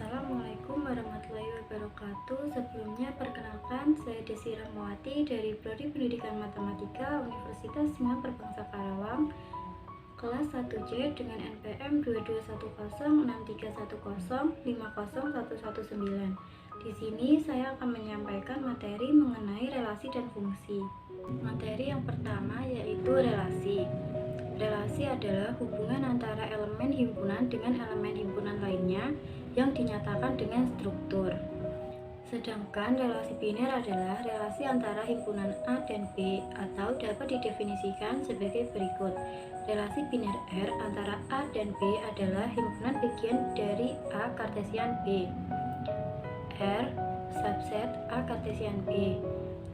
Assalamualaikum warahmatullahi wabarakatuh. Sebelumnya perkenalkan, saya Desi Rahmawati dari Prodi Pendidikan Matematika Universitas Islam Perbangsa Karawang, kelas 1C dengan NPM 22106310501119. Di sini saya akan menyampaikan materi mengenai relasi dan fungsi. Materi yang pertama yaitu relasi. Relasi adalah hubungan antara elemen himpunan dengan elemen himpunan lainnya yang dinyatakan dengan struktur. Sedangkan relasi biner adalah relasi antara himpunan A dan B atau dapat didefinisikan sebagai berikut. Relasi biner R antara A dan B adalah himpunan bagian dari A kartesian B. R subset A kartesian B.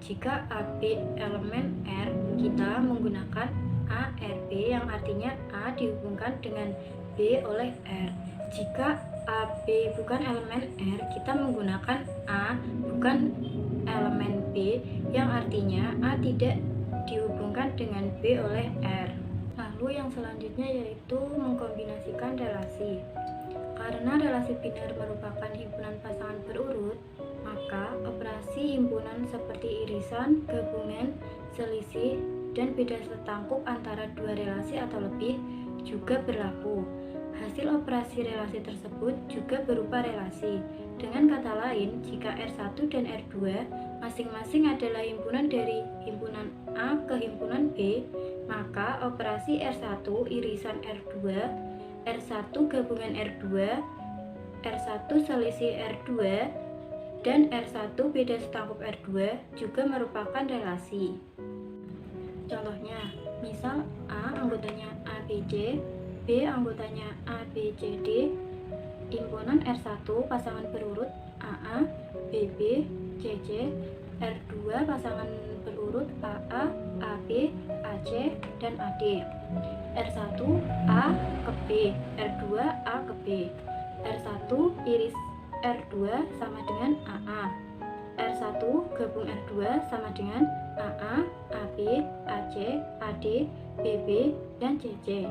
Jika AB elemen R, kita menggunakan ARB yang artinya A dihubungkan dengan B oleh R. Jika AB bukan elemen R, kita menggunakan A bukan elemen B yang artinya A tidak dihubungkan dengan B oleh R. Lalu yang selanjutnya yaitu mengkombinasikan relasi. Karena relasi biner merupakan himpunan pasangan berurut, maka operasi himpunan seperti irisan, gabungan, selisih, dan beda setangkup antara dua relasi atau lebih juga berlaku. Hasil operasi relasi tersebut juga berupa relasi. Dengan kata lain, jika R1 dan R2 masing-masing adalah himpunan dari himpunan A ke himpunan B, maka operasi R1 irisan R2, R1 gabungan R2, R1 selisih R2, dan R1 beda setangkup R2 juga merupakan relasi. Contohnya, misal A anggotanya ABJ, B anggotanya ABCD, himpunan R1 pasangan berurut AA, BB, CC, R2 pasangan berurut AA, AB, AC, dan AD. R1 A ke B, R2 A ke B. R1 iris R2 sama dengan AA. R1 gabung R2 sama dengan AA, AB, AC, AD, BB, dan CC.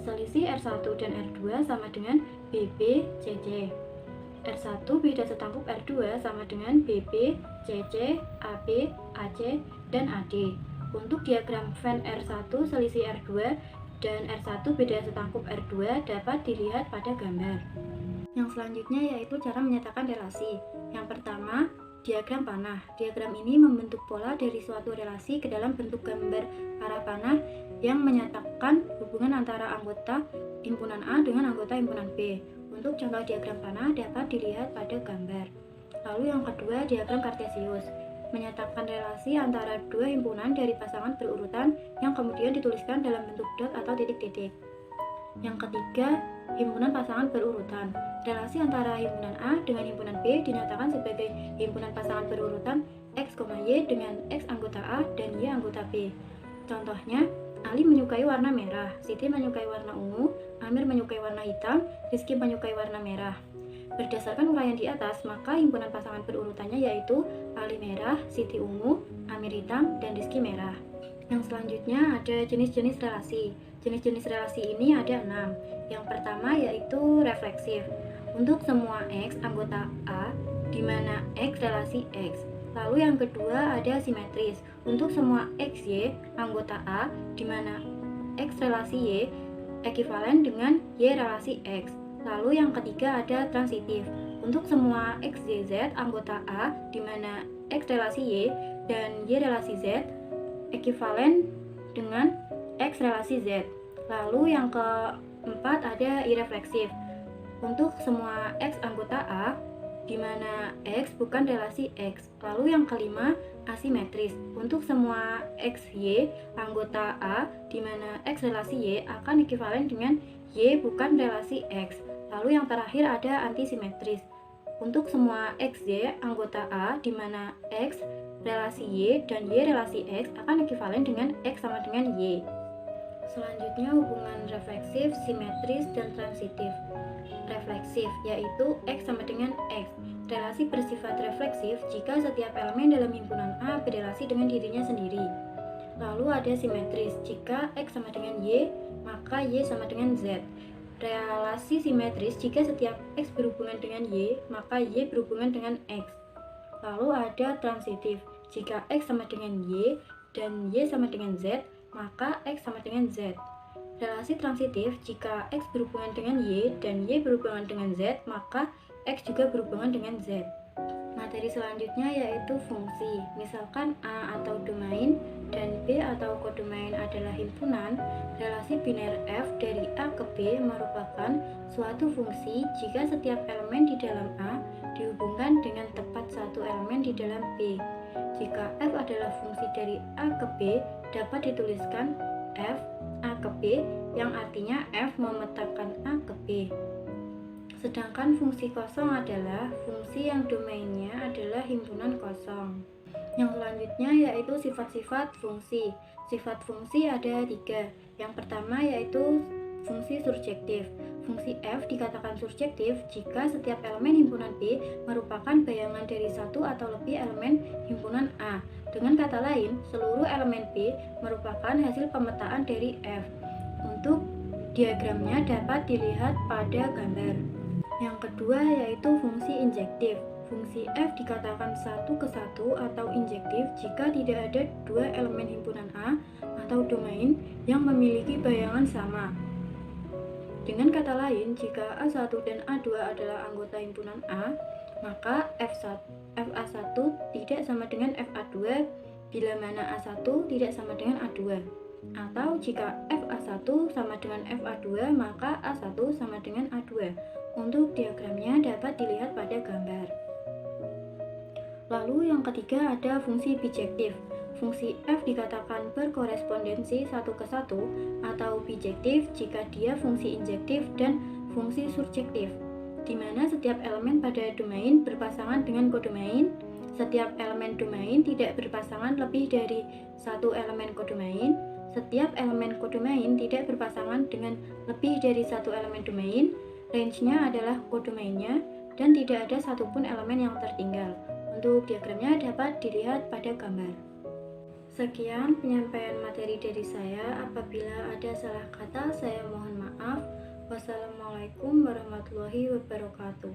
Selisih R1 dan R2 sama dengan BB, CC. R1 beda setangkup R2 sama dengan BB, CC, AB, AC, dan AD. Untuk diagram Venn R1 selisih R2 dan R1 beda setangkup R2 dapat dilihat pada gambar. Yang selanjutnya yaitu cara menyatakan relasi. Yang pertama, diagram panah. Diagram ini membentuk pola dari suatu relasi ke dalam bentuk gambar arah panah yang menyatakan hubungan antara anggota himpunan A dengan anggota himpunan B. Untuk contoh diagram panah dapat dilihat pada gambar. Lalu yang kedua, diagram kartesius. Menyatakan relasi antara dua himpunan dari pasangan berurutan yang kemudian dituliskan dalam bentuk dot atau titik-titik. Yang ketiga, himpunan pasangan berurutan. Relasi antara himpunan A dengan himpunan B dinyatakan sebagai himpunan pasangan berurutan X, Y dengan X anggota A dan Y anggota B. Contohnya, Ali menyukai warna merah, Siti menyukai warna ungu, Amir menyukai warna hitam, Rizky menyukai warna merah. Berdasarkan uraian di atas, maka himpunan pasangan berurutannya yaitu Ali merah, Siti ungu, Amir hitam, dan Rizky merah. Yang selanjutnya ada jenis-jenis relasi. Jenis-jenis relasi ini ada 6. Yang pertama yaitu refleksif. Untuk semua X anggota A, di mana X relasi X. Lalu yang kedua ada simetris. Untuk semua XY anggota A, di mana X relasi Y ekivalen dengan Y relasi X. Lalu yang ketiga ada transitif. Untuk semua XYZ anggota A, di mana X relasi Y dan Y relasi Z ekivalen dengan X relasi Z. Lalu yang keempat ada irefleksif. Untuk semua X anggota A, di mana X bukan relasi X. Lalu yang kelima asimetris. Untuk semua XY anggota A, di mana X relasi Y akan ekivalen dengan Y bukan relasi X. Lalu yang terakhir ada antisimetris. Untuk semua XY anggota A, di mana X relasi Y dan Y relasi X akan ekivalen dengan X sama dengan Y. Selanjutnya hubungan refleksif, simetris, dan transitif. Refleksif yaitu X sama dengan X. Relasi bersifat refleksif jika setiap elemen dalam himpunan A berrelasi dengan dirinya sendiri. Lalu ada simetris, jika X sama dengan Y, maka Y sama dengan Z. relasi simetris jika setiap X berhubungan dengan Y, maka Y berhubungan dengan X. Lalu ada transitif, jika X sama dengan Y dan Y sama dengan Z, maka X sama dengan Z. Relasi transitif, jika X berhubungan dengan Y dan Y berhubungan dengan Z, maka X juga berhubungan dengan Z. Materi selanjutnya yaitu fungsi. Misalkan A atau domain dan B atau kodomain adalah himpunan, relasi biner F dari A ke B merupakan suatu fungsi jika setiap elemen di dalam A dihubungkan dengan tepat satu elemen di dalam B. Jika F adalah fungsi dari A ke B, dapat dituliskan F A ke B, yang artinya F memetakan A ke B. Sedangkan fungsi kosong adalah fungsi yang domainnya adalah himpunan kosong. Yang selanjutnya yaitu sifat-sifat fungsi. Sifat fungsi ada 3. Yang pertama yaitu fungsi surjektif. Fungsi F dikatakan surjektif jika setiap elemen himpunan B merupakan bayangan dari satu atau lebih elemen himpunan A. Dengan kata lain, seluruh elemen B merupakan hasil pemetaan dari F. Untuk diagramnya dapat dilihat pada gambar. Yang kedua yaitu fungsi injektif. Fungsi F dikatakan satu ke satu atau injektif jika tidak ada dua elemen himpunan A atau domain yang memiliki bayangan sama. Dengan kata lain, jika A1 dan A2 adalah anggota himpunan A, maka FA1 tidak sama dengan FA2 bila mana A1 tidak sama dengan A2. Atau jika FA1 sama dengan FA2, maka A1 sama dengan A2. Untuk diagramnya dapat dilihat pada gambar. Lalu yang ketiga ada fungsi bijektif. Fungsi F dikatakan berkorespondensi satu ke satu atau bijektif jika dia fungsi injektif dan fungsi surjektif, di mana setiap elemen pada domain berpasangan dengan kodomain. Setiap elemen domain tidak berpasangan lebih dari satu elemen kodomain. Setiap elemen kodomain tidak berpasangan dengan lebih dari satu elemen domain. Range-nya adalah kodomainnya dan tidak ada satupun elemen yang tertinggal. Untuk diagramnya dapat dilihat pada gambar. Sekian penyampaian materi dari saya. Apabila ada salah kata, saya mohon maaf. Wassalamualaikum warahmatullahi wabarakatuh.